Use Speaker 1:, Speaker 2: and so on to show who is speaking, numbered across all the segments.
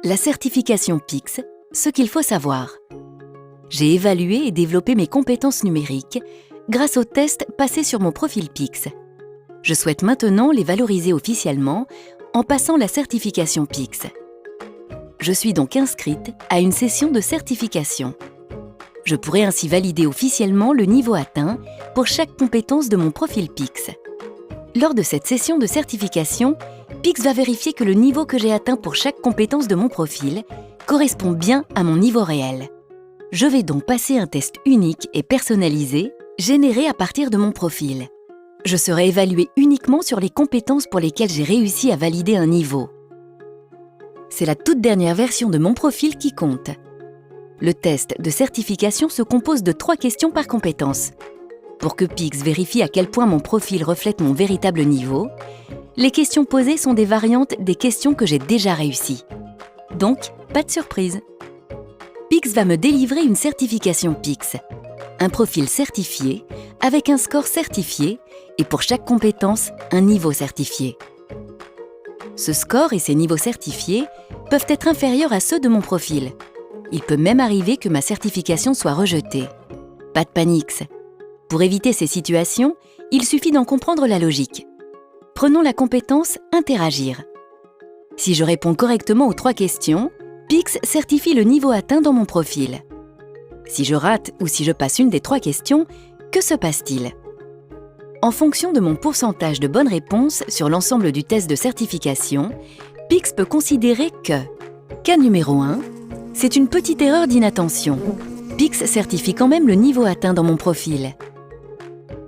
Speaker 1: La certification PICS, ce qu'il faut savoir. J'ai évalué et développé mes compétences numériques grâce aux tests passés sur mon profil PICS. Je souhaite maintenant les valoriser officiellement en passant la certification PICS. Je suis donc inscrite à une session de certification. Je pourrai ainsi valider officiellement le niveau atteint pour chaque compétence de mon profil PICS. Lors de cette session de certification, PICS va vérifier que le niveau que j'ai atteint pour chaque compétence de mon profil correspond bien à mon niveau réel. Je vais donc passer un test unique et personnalisé, généré à partir de mon profil. Je serai évaluée uniquement sur les compétences pour lesquelles j'ai réussi à valider un niveau. C'est la toute dernière version de mon profil qui compte. Le test de certification se compose de 3 questions par compétence. Pour que PICS vérifie à quel point mon profil reflète mon véritable niveau, les questions posées sont des variantes des questions que j'ai déjà réussies. Donc, pas de surprise. PICS va me délivrer une certification PICS, un profil certifié avec un score certifié et pour chaque compétence, un niveau certifié. Ce score et ces niveaux certifiés peuvent être inférieurs à ceux de mon profil. Il peut même arriver que ma certification soit rejetée. Pas de panique. Pour éviter ces situations, il suffit d'en comprendre la logique. Prenons la compétence « Interagir ». Si je réponds correctement aux 3 questions, PICS certifie le niveau atteint dans mon profil. Si je rate ou si je passe une des 3 questions, que se passe-t-il? En fonction de mon pourcentage de bonnes réponses sur l'ensemble du test de certification, PICS peut considérer que cas numéro 1, c'est une petite erreur d'inattention. PICS certifie quand même le niveau atteint dans mon profil.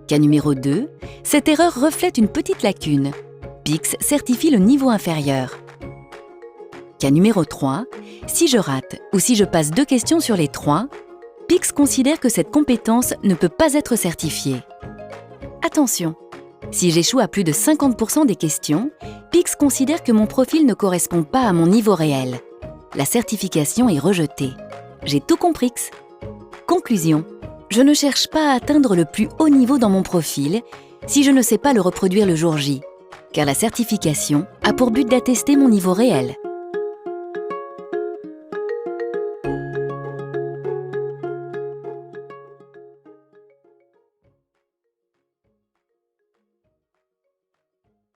Speaker 1: Cas numéro 2, cette erreur reflète une petite lacune. PICS certifie le niveau inférieur. Cas numéro 3, si je rate ou si je passe 2 questions sur les 3, PICS considère que cette compétence ne peut pas être certifiée. Attention, si j'échoue à plus de 50% des questions, PICS considère que mon profil ne correspond pas à mon niveau réel. La certification est rejetée. J'ai tout compris. Conclusion. Je ne cherche pas à atteindre le plus haut niveau dans mon profil si je ne sais pas le reproduire le jour J, car la certification a pour but d'attester mon niveau réel.